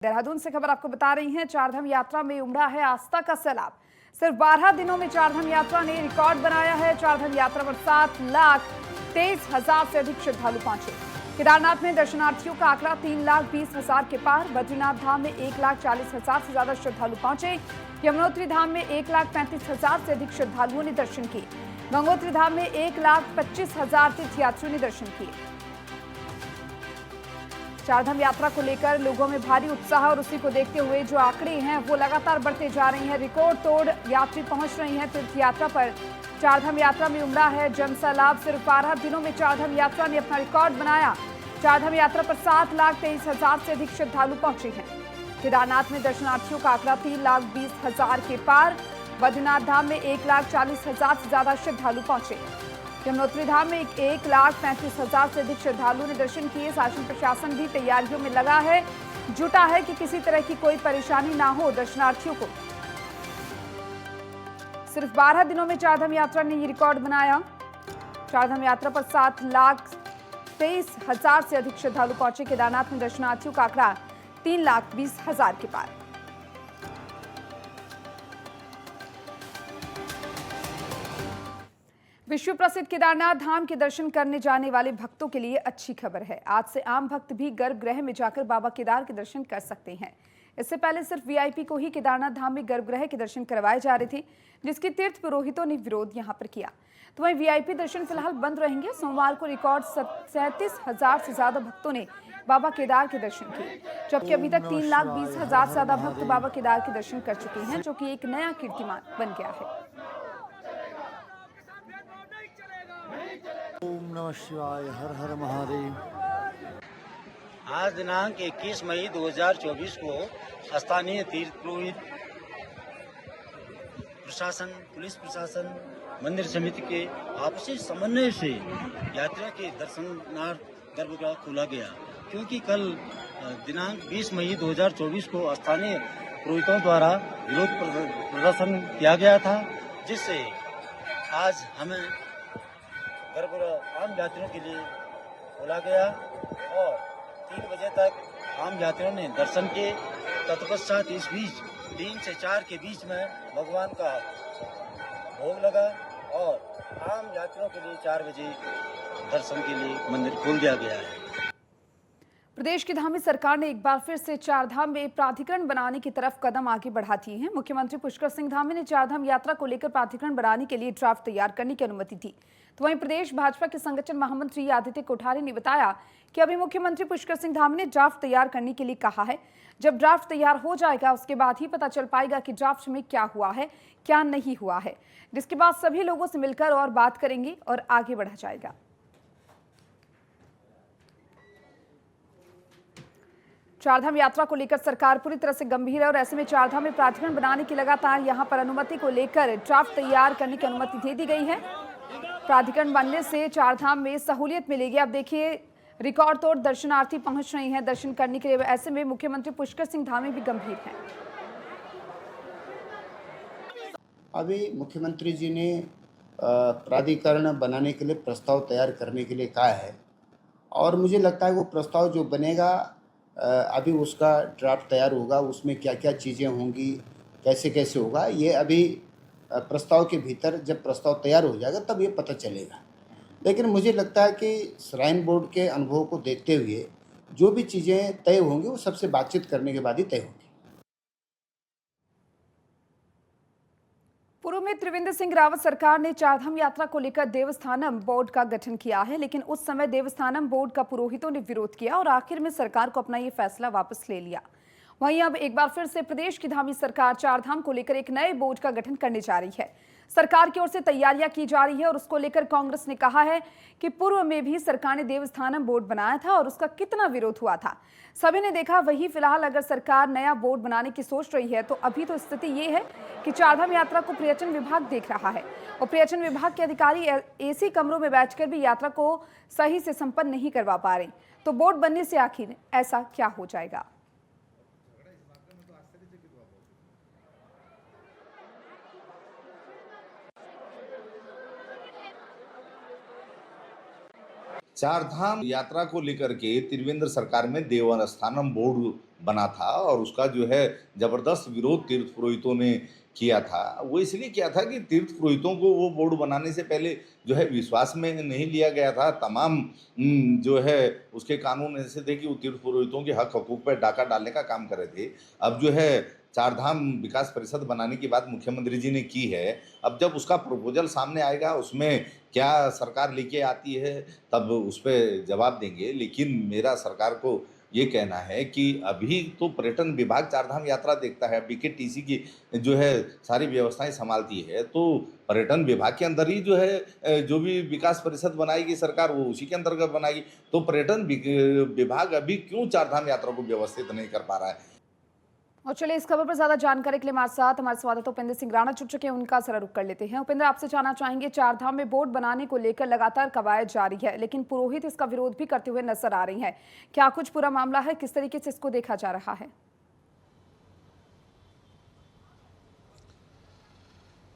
देहरादून से खबर आपको बता रही हैं, चारधाम यात्रा में उमड़ा है आस्था का सैलाब। सिर्फ 12 दिनों में चारधाम यात्रा ने रिकॉर्ड बनाया है। चारधाम यात्रा पर 7,23,000 से अधिक श्रद्धालु पहुंचे। केदारनाथ में दर्शनार्थियों का आंकड़ा 3,20,000 के पार। बद्रीनाथ धाम में 1,40,000 से ज्यादा श्रद्धालु पहुंचे। यमुनोत्री धाम में 1,35,000 से अधिक श्रद्धालुओं ने दर्शन किए। गंगोत्री धाम में 1,25,000 तीर्थयात्रियों ने दर्शन किए। चारधाम यात्रा को लेकर लोगों में भारी उत्साह और उसी को देखते हुए जो आंकड़े हैं वो लगातार बढ़ते जा रहे हैं। रिकॉर्ड तोड़ यात्री पहुंच रहे हैं तीर्थ यात्रा पर। चारधाम यात्रा में उमड़ा है जनसैलाब। सिर्फ 12 दिनों में चारधाम यात्रा ने अपना रिकॉर्ड बनाया। चारधाम यात्रा पर 7,23,000 से अधिक श्रद्धालु पहुंचे हैं। केदारनाथ में दर्शनार्थियों का आंकड़ा 3,20,000 के पार। बद्रीनाथ धाम में 1,40,000 से ज्यादा श्रद्धालु पहुंचे। यमुनोत्री धाम में 1,35,000 से अधिक श्रद्धालुओं ने दर्शन किए। शासन प्रशासन भी तैयारियों में लगा है, जुटा है कि किसी तरह की कोई परेशानी ना हो दर्शनार्थियों को। सिर्फ 12 दिनों में चारधाम यात्रा ने ये रिकॉर्ड बनाया। चारधाम यात्रा पर 7,23,000 से अधिक श्रद्धालु पहुंचे। केदारनाथ में दर्शनार्थियों का आंकड़ा 3,20,000 के पार। विश्व प्रसिद्ध केदारनाथ धाम के दर्शन करने जाने वाले भक्तों के लिए अच्छी खबर है। आज से आम भक्त भी गर्भगृह में जाकर बाबा केदार के दर्शन कर सकते हैं। इससे पहले सिर्फ वीआईपी को ही केदारनाथ धाम में गर्भगृह के दर्शन करवाए जा रहे थे, जिसकी तीर्थ पुरोहितों ने विरोध यहां पर किया। तो वहीं वीआईपी दर्शन फिलहाल बंद रहेंगे। सोमवार को रिकॉर्ड 37,000 से ज्यादा भक्तों ने बाबा केदार के दर्शन किए, जबकि अभी तक 3,20,000 से ज्यादा भक्त बाबा केदार के दर्शन कर चुके हैं, जो कि एक नया कीर्तिमान बन गया है। ओम नमः शिवाय, हर हर महादेव। आज दिनांक 21 मई 2024 को स्थानीय तीर्थ पुरोहित, प्रशासन, पुलिस प्रशासन, मंदिर समिति के आपसी समन्वय से यात्रा के दर्शनार्थ गर्भगृह खोला गया, क्योंकि कल दिनांक 20 मई 2024 को स्थानीय पुरोहितों द्वारा विरोध प्रदर्शन किया गया था, जिससे आज हमें गर्भगृह आम यात्रियों के लिए खोला गया और 3 बजे तक आम यात्रियों ने दर्शन किए। तत्पश्चात इस बीच 3 से 4 के बीच में भगवान का भोग लगा और आम यात्रियों के लिए 4 बजे दर्शन के लिए मंदिर खोल दिया गया है। प्रदेश की धामी सरकार ने एक बार फिर से चारधाम में प्राधिकरण बनाने की तरफ कदम आगे बढ़ा दिए हैं। मुख्यमंत्री पुष्कर सिंह धामी ने चारधाम यात्रा को लेकर प्राधिकरण बनाने के लिए ड्राफ्ट तैयार करने की अनुमति दी। तो वहीं प्रदेश भाजपा के संगठन महामंत्री आदित्य कोठारी ने बताया कि अभी मुख्यमंत्री पुष्कर सिंह धामी ने ड्राफ्ट तैयार करने के लिए कहा है। जब ड्राफ्ट तैयार हो जाएगा उसके बाद ही पता चल पाएगा कि ड्राफ्ट में क्या हुआ है, क्या नहीं हुआ है, जिसके बाद सभी लोगों से मिलकर और बात करेंगे और आगे बढ़ा जाएगा। चारधाम यात्रा को लेकर सरकार पूरी तरह से गंभीर है और ऐसे में चारधाम में प्राधिकरण बनाने की लगातार यहां पर अनुमति को लेकर ड्राफ्ट तैयार करने की अनुमति दे दी गई है। प्राधिकरण बनने से चारधाम में सहूलियत मिलेगी। अब देखिए, रिकॉर्ड तोड़ दर्शनार्थी पहुंच रहे हैं दर्शन करने के लिए। ऐसे में मुख्यमंत्री पुष्कर सिंह धामी भी गंभीर हैं। अभी मुख्यमंत्री जी ने प्राधिकरण बनाने के लिए प्रस्ताव तैयार करने के लिए कहा है और मुझे लगता है वो प्रस्ताव जो बनेगा, अभी उसका ड्राफ्ट तैयार होगा, उसमें क्या क्या चीज़ें होंगी, कैसे कैसे होगा, ये अभी प्रस्ताव के भीतर जब प्रस्ताव तैयार हो जाएगा तब ये पता चलेगा। लेकिन मुझे लगता है कि श्राइन बोर्ड के अनुभव को देखते हुए जो भी चीज़ें तय होंगी वो सबसे बातचीत करने के बाद ही तय होंगी। पूर्व में त्रिवेंद्र सिंह रावत सरकार ने चारधाम यात्रा को लेकर देवस्थानम बोर्ड का गठन किया है, लेकिन उस समय देवस्थानम बोर्ड का पुरोहितों ने विरोध किया और आखिर में सरकार को अपना ये फैसला वापस ले लिया। वहीं अब एक बार फिर से प्रदेश की धामी सरकार चारधाम को लेकर एक नए बोर्ड का गठन करने जा रही है। सरकार की ओर से तैयारियां की जा रही है और उसको लेकर कांग्रेस ने कहा है कि पूर्व में भी सरकार ने देवस्थानम बोर्ड बनाया था और उसका कितना विरोध हुआ था, सभी ने देखा। वही फिलहाल अगर सरकार नया बोर्ड बनाने की सोच रही है तो अभी तो स्थिति ये है कि चारधाम यात्रा को पर्यटन विभाग देख रहा है और पर्यटन विभाग के अधिकारी एसी कमरों में बैठकर भी यात्रा को सही से संपन्न नहीं करवा पा रहे। तो बोर्ड बनने से आखिर ऐसा क्या हो जाएगा? चारधाम यात्रा को लेकर के त्रिवेंद्र सरकार में देवस्थानम बोर्ड बना था और उसका जो है जबरदस्त विरोध तीर्थ पुरोहितों ने किया था। वो इसलिए किया था कि तीर्थ पुरोहितों को वो बोर्ड बनाने से पहले जो है विश्वास में नहीं लिया गया था। तमाम जो है उसके कानून ऐसे थे कि वो तीर्थ पुरोहितों के हक हकूक पर डाका डालने का काम कर रहे थे। अब जो है चारधाम विकास परिषद बनाने की बात मुख्यमंत्री जी ने की है। अब जब उसका प्रपोजल सामने आएगा, उसमें क्या सरकार लेके आती है, तब उस पर जवाब देंगे। लेकिन मेरा सरकार को ये कहना है कि अभी तो पर्यटन विभाग चारधाम यात्रा देखता है, बीकेटीसी की जो है सारी व्यवस्थाएं संभालती है, तो पर्यटन विभाग के अंदर ही जो है जो भी विकास परिषद बनाएगी सरकार, वो उसी के अंतर्गत बनाएगी। तो पर्यटन विभाग अभी क्यों चारधाम यात्रा को व्यवस्थित नहीं कर पा रहा है? और चलिए इस खबर पर ज्यादा जानकारी के लिए हमारे साथ हमारे संवाददाता उपेंद्र सिंह राणा जुड़ चुके हैं, उनका जरा रुख कर लेते हैं। उपेंद्र, आपसे जानना चाहेंगे, चारधाम में बोर्ड बनाने को लेकर लगातार कवायद जारी है, लेकिन पुरोहित इसका विरोध भी करते हुए नजर आ रही हैं। क्या कुछ पूरा मामला है, किस तरीके से इसको देखा जा रहा है?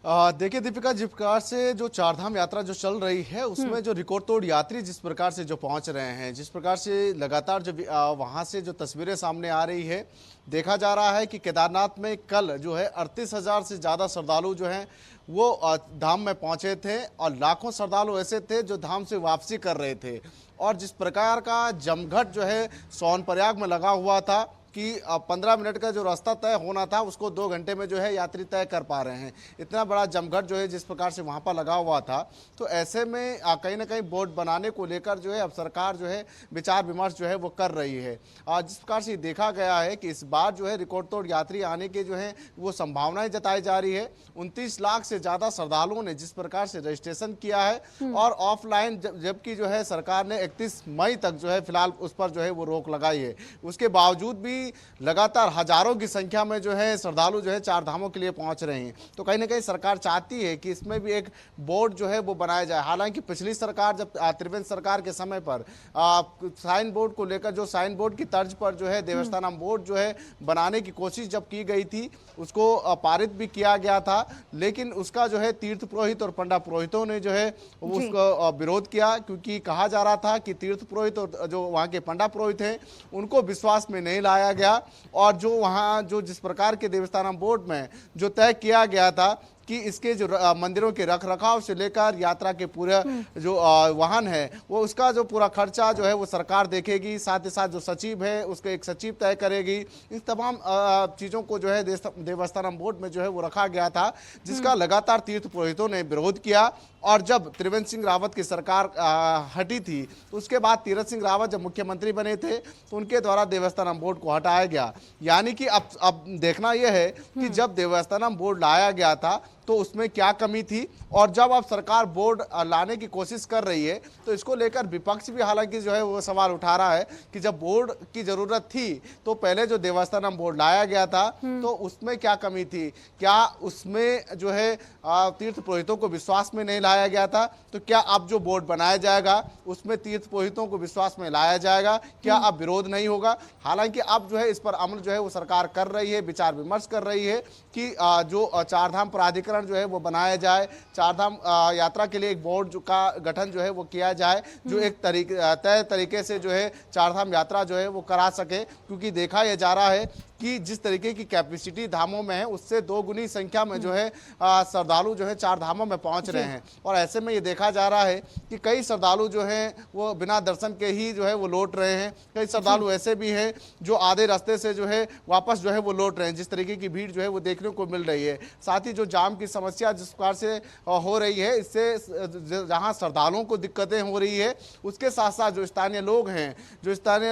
देखिए दीपिका, जिस प्रकार से जो चारधाम यात्रा जो चल रही है उसमें जो रिकॉर्ड तोड़ यात्री जिस प्रकार से जो पहुंच रहे हैं, जिस प्रकार से लगातार जो वहां से जो तस्वीरें सामने आ रही है, देखा जा रहा है कि केदारनाथ में कल जो है 38,000 से ज़्यादा श्रद्धालु जो हैं वो धाम में पहुंचे थे और लाखों श्रद्धालु ऐसे थे जो धाम से वापसी कर रहे थे। और जिस प्रकार का जमघट जो है सोनप्रयाग में लगा हुआ था कि 15 मिनट का जो रास्ता तय होना था उसको 2 घंटे में जो है यात्री तय कर पा रहे हैं। इतना बड़ा जमघट जो है जिस प्रकार से वहाँ पर लगा हुआ था, तो ऐसे में कहीं ना कहीं बोर्ड बनाने को लेकर जो है अब सरकार जो है विचार विमर्श जो है वो कर रही है। जिस प्रकार से देखा गया है कि इस बार जो है रिकॉर्ड तोड़ यात्री आने के जो है वो संभावनाएं जताई जा रही है। 29 लाख से ज़्यादा श्रद्धालुओं ने जिस प्रकार से रजिस्ट्रेशन किया है और ऑफलाइन, जबकि जो है सरकार ने 31 मई तक जो है फिलहाल उस पर जो है वो रोक लगाई है, उसके बावजूद भी लगातार हजारों की संख्या में जो है श्रद्धालु जो है चार धामों के लिए पहुंच रहे हैं। तो कहीं ना कहीं सरकार चाहती है कि इसमें भी एक बोर्ड जो है वो बनाया जाए। हालांकि पिछली सरकार, जब त्रिवेंद्र सरकार के समय पर साइन बोर्ड को लेकर, जो साइन बोर्ड की तर्ज पर जो है देवस्थानम बोर्ड जो है बनाने की कोशिश जब की गई थी, उसको पारित भी किया गया था, लेकिन उसका जो है तीर्थ पुरोहित और पंडा पुरोहितों ने जो है उसका विरोध किया, क्योंकि कहा जा रहा था कि तीर्थ पुरोहित और जो वहाँ के पंडा पुरोहित हैं उनको विश्वास में नहीं लाया गया। और जो वहाँ जो जिस प्रकार के देवस्थानम बोर्ड में जो तय किया गया था कि इसके जो मंदिरों के रख रखाव से लेकर यात्रा के पूरे जो वाहन है वो उसका जो पूरा खर्चा जो है वो सरकार देखेगी, साथ ही साथ जो सचिव है उसको एक सचिव तय करेगी। इन तमाम चीज़ों को जो है देवस्थानम बोर्ड में जो है वो रखा गया था, जिसका लगातार तीर्थ पुरोहितों ने विरोध किया। और जब त्रिवेंद्र सिंह रावत की सरकार हटी थी, तो उसके बाद तीरथ सिंह रावत जब मुख्यमंत्री बने थे तो उनके द्वारा देवस्थानम बोर्ड को हटाया गया। यानी कि अब देखना यह है कि जब देवस्थानम बोर्ड लाया गया था तो उसमें क्या कमी थी, और जब अब सरकार बोर्ड लाने की कोशिश कर रही है तो इसको लेकर विपक्ष भी हालांकि जो है वो सवाल उठा रहा है कि जब बोर्ड की जरूरत थी तो पहले जो देवस्थानम बोर्ड लाया गया था तो उसमें क्या कमी थी, क्या उसमें जो है तीर्थ पुरोहितों को विश्वास में नहीं लाया गया था, तो क्या अब जो बोर्ड बनाया जाएगा उसमें तीर्थ पुरोहितों को विश्वास में लाया जाएगा, क्या अब विरोध नहीं होगा। हालांकि अब जो है इस पर अमल जो है वो सरकार कर रही है, विचार विमर्श कर रही है कि जो चारधाम प्राधिकरण जो है वो बनाया जाए, चारधाम यात्रा के लिए एक बोर्ड का गठन जो है वो किया जाए, जो एक तय तरीके से जो है चारधाम यात्रा जो है वो करा सके। क्योंकि देखा यह जा रहा है कि जिस तरीके की कैपेसिटी धामों में है उससे 2 गुनी संख्या में जो है श्रद्धालु जो है चार धामों में पहुंच रहे हैं। और ऐसे में ये देखा जा रहा है कि कई श्रद्धालु जो हैं वो बिना दर्शन के ही जो है वो लौट रहे हैं, कई श्रद्धालु ऐसे भी हैं जो आधे रास्ते से जो है वापस जो है वो लौट रहे हैं। जिस तरीके की भीड़ जो है वो देखने को मिल रही है, साथ ही जो जाम की समस्या जिस प्रकार से हो रही है, इससे जहाँ श्रद्धालुओं को दिक्कतें हो रही है, उसके साथ साथ जो स्थानीय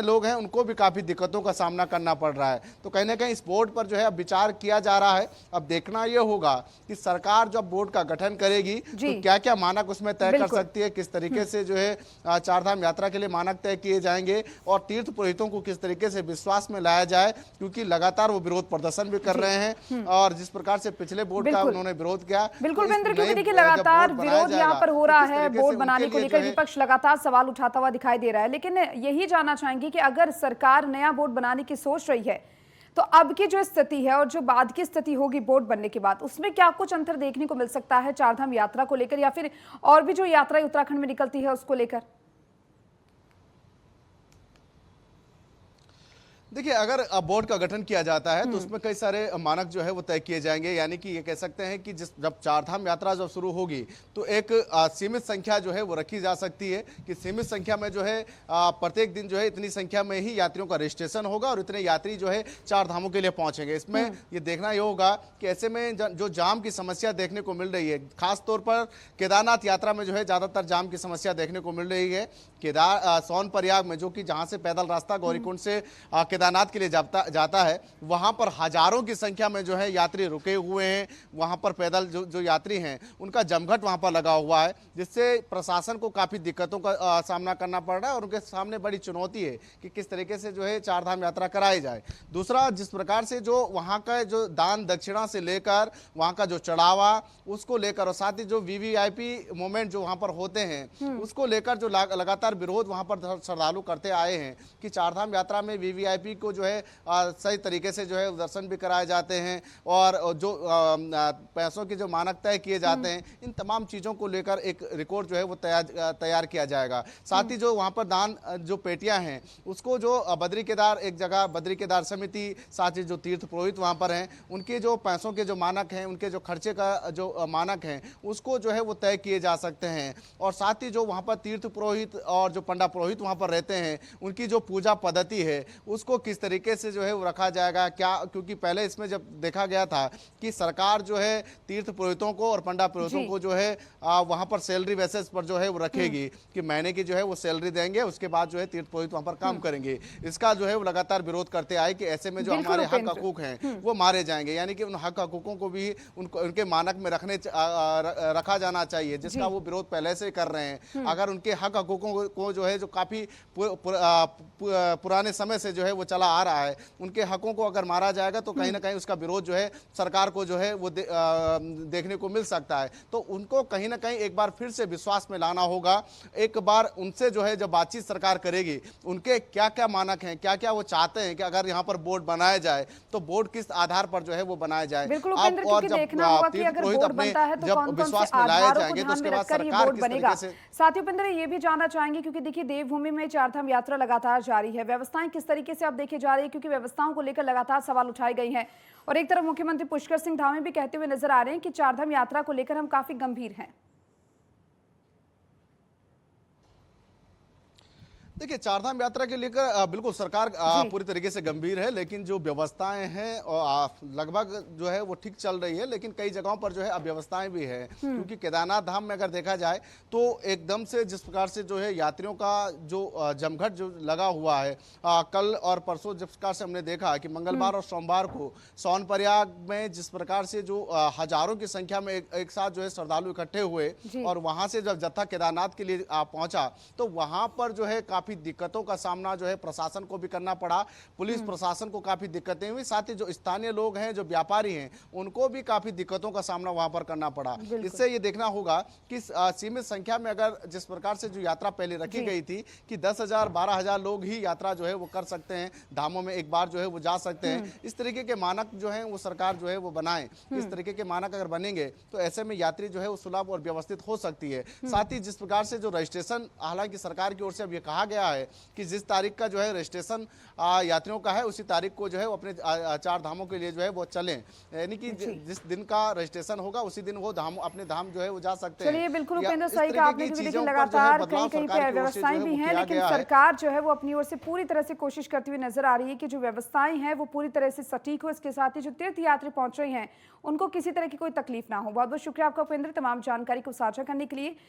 लोग हैं उनको भी काफ़ी दिक्कतों का सामना करना पड़ रहा है। तो कहीं ना कहीं इस बोर्ड पर जो है अब विचार किया जा रहा है। अब देखना यह होगा कि सरकार जब बोर्ड का गठन करेगी तो क्या क्या मानक उसमें तय कर सकती है, किस तरीके से जो है चारधाम यात्रा के लिए मानक तय किए जाएंगे और तीर्थ पुरोहितों को किस तरीके से विश्वास में लाया जाए, क्योंकि लगातार वो विरोध प्रदर्शन भी कर रहे हैं। और जिस प्रकार से पिछले बोर्ड का उन्होंने विरोध किया, बिल्कुल बिंद्र, क्योंकि देखिए लगातार विरोध यहाँ पर हो रहा है, बोर्ड बनाने को लेकर विपक्ष लगातार सवाल उठाता हुआ दिखाई दे रहा है। लेकिन यही जानना चाहेंगे कि अगर सरकार नया बोर्ड बनाने की सोच रही है तो अब की जो स्थिति है और जो बाद की स्थिति होगी बोर्ड बनने के बाद, उसमें क्या कुछ अंतर देखने को मिल सकता है चारधाम यात्रा को लेकर, या फिर और भी जो यात्राएं उत्तराखंड में निकलती है उसको लेकर? देखिए, अगर बोर्ड का गठन किया जाता है तो उसमें कई सारे मानक जो है वो तय किए जाएंगे। यानी कि ये कह सकते हैं कि जब चारधाम यात्रा जब शुरू होगी तो एक सीमित संख्या जो है वो रखी जा सकती है कि सीमित संख्या में जो है प्रत्येक दिन जो है इतनी संख्या में ही यात्रियों का रजिस्ट्रेशन होगा और इतने यात्री जो है चार धामों के लिए पहुंचेंगे। इसमें ये देखना ये होगा कि ऐसे में जो जाम की समस्या देखने को मिल रही है, खास तौर पर केदारनाथ यात्रा में जो है ज़्यादातर जाम की समस्या देखने को मिल रही है। सोनप्रयाग में, जो कि जहाँ से पैदल रास्ता गौरीकुंड से केदारनाथ के लिए जाता है, वहां पर हजारों की संख्या में जो है यात्री रुके हुए हैं। वहां पर पैदल जो यात्री हैं उनका जमघट वहां पर लगा हुआ है, जिससे प्रशासन को काफी दिक्कतों का सामना करना पड़ रहा है और उनके सामने बड़ी चुनौती है कि किस तरीके से जो है चारधाम यात्रा कराई जाए। दूसरा, जिस प्रकार से जो वहां का जो दान दक्षिणा से लेकर वहां का जो चढ़ावा उसको लेकर और साथ ही जो वीवीआईपी मोमेंट जो वहां पर होते हैं उसको लेकर जो लगातार विरोध वहां पर श्रद्धालु करते आए हैं कि चारधाम यात्रा में वीवीआईपी को जो है सही तरीके से जो है दर्शन भी कराए जाते हैं और जो पैसों के जो मानक तय किए जाते हैं, इन तमाम चीज़ों को लेकर एक रिकॉर्ड जो है वो तैयार किया जाएगा। साथ ही जो वहाँ पर दान जो पेटियां हैं उसको जो बद्री केदार, एक जगह बद्री केदार समिति, साथ ही जो तीर्थ पुरोहित वहाँ पर हैं, उनके जो पैसों के जो मानक हैं, उनके जो खर्चे का जो मानक हैं उसको जो है वो तय किए जा सकते हैं। और साथ ही जो वहाँ पर तीर्थ पुरोहित और जो पंडा पुरोहित वहाँ पर रहते हैं उनकी जो पूजा पद्धति है उसको किस तरीके से जो है वो रखा जाएगा क्या, क्योंकि पहले इसमें जब देखा गया था कि सरकार जो है तीर्थ पुरोहितों को और पंडा पुरोहितों को जो है वहां पर सैलरी बेसिस पर जो है वो रखेगी कि महीने की जो है वो सैलरी देंगे, उसके बाद जो है तीर्थ पुरोहित वहां पर काम करेंगे। इसका जो है वो लगातार विरोध करते आए कि ऐसे में जो हमारे हक हकूक हैं वो मारे जाएंगे। यानी कि उन हक हकूकों को भी उनके मानक में रखा जाना चाहिए, जिसका वो विरोध पहले से कर रहे हैं। अगर उनके हक हकूकों को जो है जो काफी पुराने समय से जो है वो चला आ रहा है, उनके हकों को अगर मारा जाएगा तो कहीं ना कहीं उसका विरोध जो है सरकार को जो है वो देखने को मिल सकता है। तो उनको कहीं ना कहीं एक बार फिर से विश्वास में लाना होगा। एक बार उनसे जो है जब बातचीत सरकार करेगी, उनके क्या क्या मानक हैं, क्या क्या वो चाहते हैं कि अगर यहाँ पर बोर्ड बनाया जाए तो बोर्ड किस आधार पर जो है वो बनाया जाए। बिल्कुल उपेंद्र, क्योंकि देखना होगा कि अगर बोर्ड बनता है तो कौन-कौन से आधारों को ध्यान में रखकर ये बोर्ड बनेगा। साथ ही उपेंद्र, ये भी जानना चाहेंगे क्योंकि देखिए देवभूमि में चारधाम यात्रा लगातार जारी है, व्यवस्थाएं किस तरीके से अब देखी जा रही है, क्योंकि व्यवस्थाओं को लेकर लगातार सवाल उठाए गए हैं और एक तरफ मुख्यमंत्री पुष्कर सिंह धामी भी कहते हुए नजर आ रहे हैं कि चारधाम यात्रा को लेकर हम काफी गंभीर हैं। देखिए, चारधाम यात्रा के लेकर बिल्कुल सरकार पूरी तरीके से गंभीर है, लेकिन जो व्यवस्थाएं हैं लगभग जो है वो ठीक चल रही है, लेकिन कई जगहों पर जो है अव्यवस्थाएं भी है। क्योंकि केदारनाथ धाम में अगर देखा जाए तो एकदम से जिस प्रकार से जो है यात्रियों का जो जमघट जो लगा हुआ है, कल और परसों जिस प्रकार से हमने देखा कि मंगलवार और सोमवार को सोनप्रयाग में जिस प्रकार से जो हजारों की संख्या में एक साथ जो है श्रद्धालु इकट्ठे हुए और वहां से जब जत्था केदारनाथ के लिए पहुंचा तो वहां पर जो है काफी दिक्कतों का सामना जो है प्रशासन को भी करना पड़ा, पुलिस प्रशासन को काफी दिक्कतें हुई, साथ ही जो स्थानीय लोग हैं, जो व्यापारी हैं, उनको भी काफी दिक्कतों का सामना वहां पर करना पड़ा। इससे ये देखना होगा कि सीमित संख्या में अगर जिस प्रकार से जो यात्रा पहले रखी गई थी कि 10,000 12,000 लोग ही यात्रा जो है वो कर सकते हैं, धामों में एक बार जो है वो जा सकते हैं, इस तरीके के मानक जो है वो सरकार जो है वो बनाए। इस तरीके के मानक अगर बनेंगे तो ऐसे में यात्री जो है वो सुलभ और व्यवस्थित हो सकती है। साथ ही जिस प्रकार से जो रजिस्ट्रेशन, हालांकि सरकार की ओर से अब ये कहा गया है कि जिस तारीख का जो है रजिस्ट्रेशन यात्रियों का है उसी तारीख को जो है वो अपने चार धामों के लिए जो है वो चलें, यानी कि जिस दिन का रजिस्ट्रेशन होगा उसी दिन वो अपने धाम जो है वो जा सकते हैं। चलिए, बिल्कुल उपेंद्र, सही कहा आपने, क्योंकि देखिए लगातार कहीं कहीं पे व्यवस्थाएं भी हैं, लेकिन सरकार जो है वो अपनी ओर से पूरी तरह से कोशिश करती हुई नजर आ रही है कि जो व्यवस्थाएं हैं वो पूरी तरह से सटीक हो। इसके साथ ही जो तीर्थ यात्री पहुंच रहे हैं उनको किसी तरह की कोई तकलीफ ना हो। बहुत बहुत शुक्रिया आपका उपेंद्र, तमाम जानकारी को साझा करने के लिए।